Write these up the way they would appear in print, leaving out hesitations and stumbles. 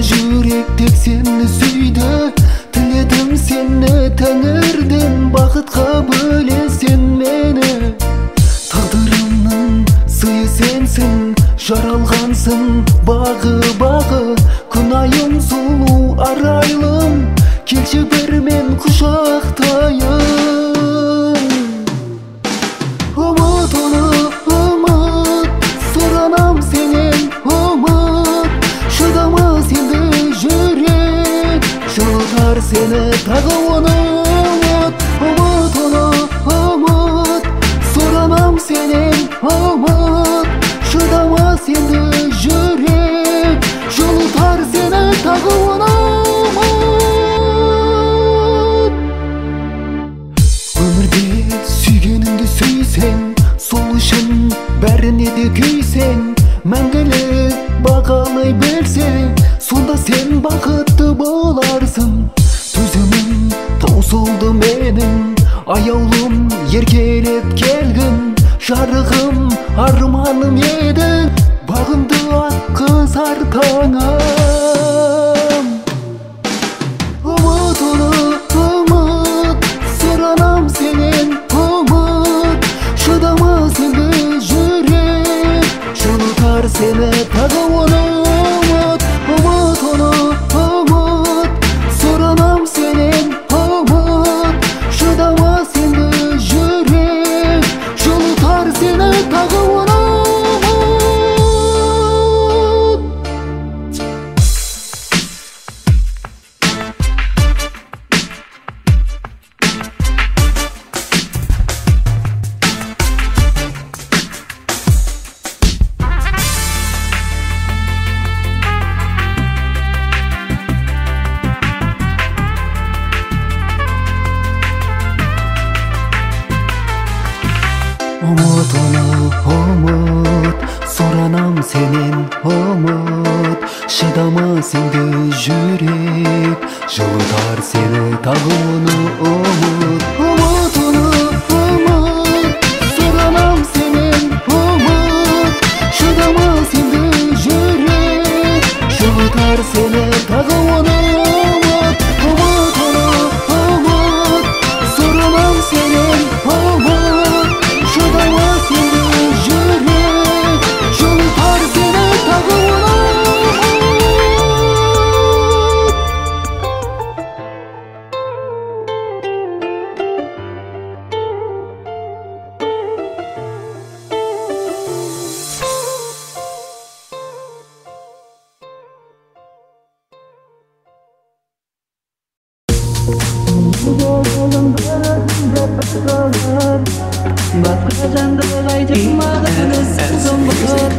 жүрек тек сені сүйді. Тіледім сені тәңірден, бақытқа бөле сен мені. Тағдырымның сыйы сенсің, жаралғансың бағы-бағы. Күнайым сұлу арайлым, келші бір мен құшақтайын. Ұмыт оны ұмыт, сұранам сенен ұмыт. Шыдама сенді жүрек, жылытар сені тағы оны ұмыт. Ұмыт оны ұмыт, сұранам сенен ұмыт. Шыдама сенді жүрек, жылытар сені тағы оны ұмыт. Өмірде сүйгеніңді сүйсең, сол үшін бәріне де күйсең, мәңгілік бағалай білсең, сонда сен бақытты боларсың. Төзімім таусылды менің, аяулым еркелеп келгін. Жарығым арманым едің, бағымды атқызар таңым. Ұмыт оны ұмыт, сұранам сенен ұмыт. Шыдама сенді жүрек, жылытар сені тағы оны ұмыт. Ұмыт оны ұмыт, сұранам сенен ұмыт. Шыдама сенді жүрек, жылытар сені тағы оны ұмыт. Ұмыт оны ұмыт, сұранам сенен ұмыт. Шыдама сенді жүрек, жылытар сені тағы оны ұмыт. Ұмыт оны ұмыт, сұранам сенен ұмыт. Шыдама сенді жүрек, жылытар сені тағы оны ұмыт. Ұмыт оны ұмыт, сұранам сенен ұмыт. Шыдама сенді жүрек, жылытар сені тағы оны ұмыт. Басқа жанды қайтып маған өзің қымбат.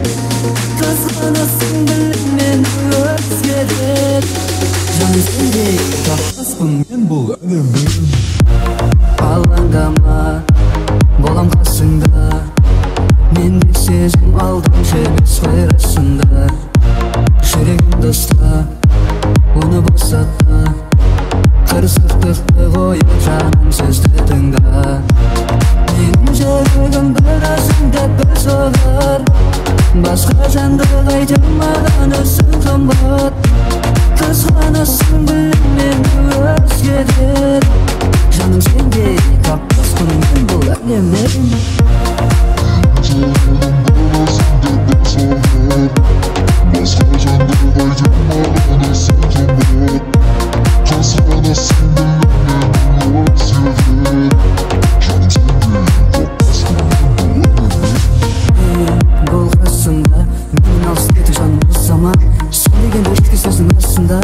Қызғанасың білмен өзгерер. Жан сендей таппаспын мен бұл әлемнен. Алаңдама, болам қасыңда. Менде сезім алдым жемес қой расында. Жүрегімді ұста, оны босатма. Қырсықтықты қойып жаным сөзді тыңда. Менің жүрегім бір өзің деп бір соғар. Басқа жанды қайтып маған өзің қымбат. Қызғанасың білмен өзгерер. Жаным сендей таппаспын мен бұл әлемнен. Басқа жанды қайтып маған өзің қымбат. Қызғанасың білмен өзгерер. Жаным сендей таппаспын мен бұл әлемнен. Бұл қасымда менен алыс кетті жаным ұзама. Сөйлеген өшкі сөздің астында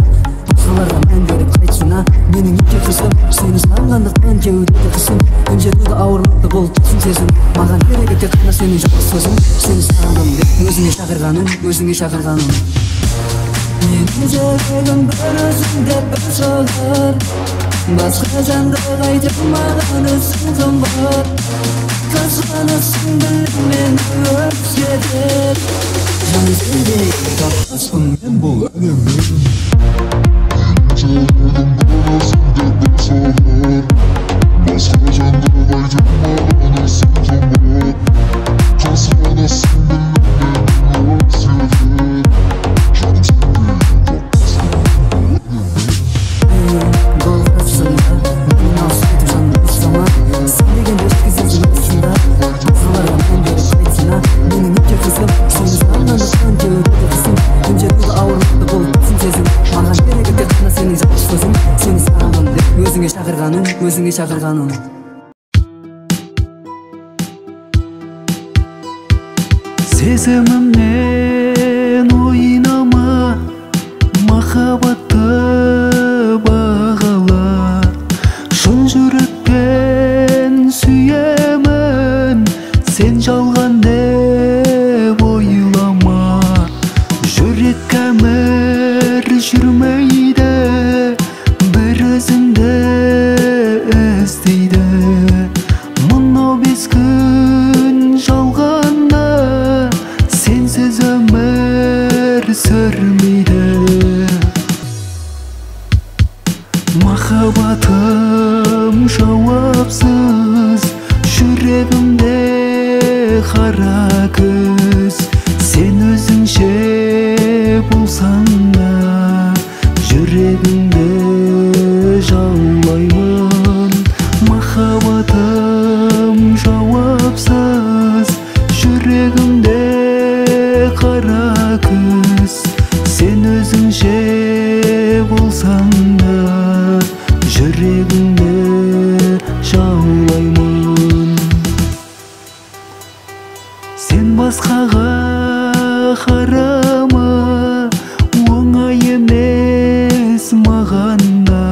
басқаларға мән беріп қайтсына. Менің неке қызым, сені сағынғандықтан кеудеде қысым. Үнжетуді ауырлықты бұл түйсін сезім. Маған керек тек қана сенің жалғыз сөзің. Сені сағындым деп өзіңе шақырғаным, өзіңе шақырғаным. Менің жүрегім бір өзің деп бір соғар. Басқа жанды қайтып маған өзің қымбат. Қызғанасың білмен өзгерер. Жаным сендей таппаспын мен бұл әлемнен. Жүрегім бір өзің деп бір соғар. Басқа жанды қайтып маған өзің қымбат. Қызғанасың білмен өзгерер. Жаным сендей таппаспын. чакырганым, өзүңө чакырганым. Сезімімнен ойнама, махаббатты бағала. Шын жүректен сүйемін, сен жалған деп ойлама. Жүрек әмір жүрмейді, бір өзіңді іздейді. Мынау 5 күн жалғанда, сенсіз өмір сүрмейді. Махаббатым жауапсыз, жүрегімде қара күз. Сен өзіңше болсаң да, жүрегімді жаулаймын. Махаббатым жауапсыз, жүрегімде қара күз. Сен өзіңше болсаң да, жүрегімді жаулаймын. Сен басқаға қарама, оңай емес маған да.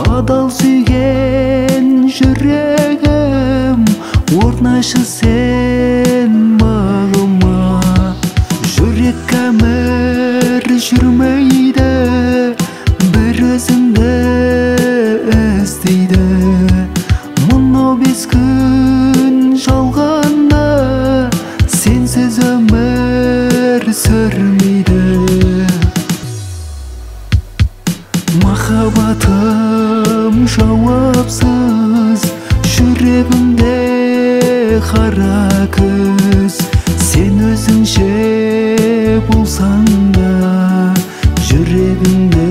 Адал сүйген жүрегім, орнашы сен бағыма. Жүрек әмір жүрмейді, бір өзіңді іздейді. Мынау 5 күн жалғанда, сенсіз өмір сүрмейді. Махаббатым жауапсыз, жүрегімде қара күз. Сен өзіңше болсаң да, жүрегімді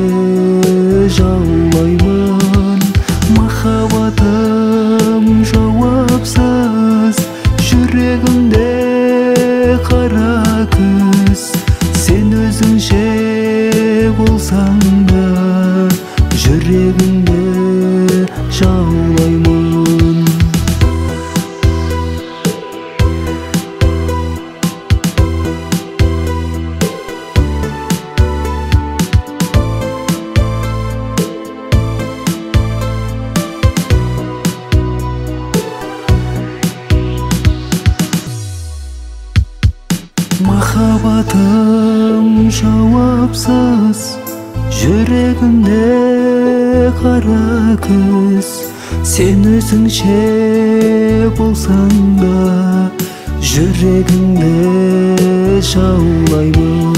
жаулаймын. Махаббатым жауапсыз, жүрегімде қара күз. Сен өзіңше болсаң да, жүрегімді жаулаймын. Махаббатым жауапсыз, жүрегімде қара күз. Сен өзіңше болсаң да, жүрегімді жаулаймын.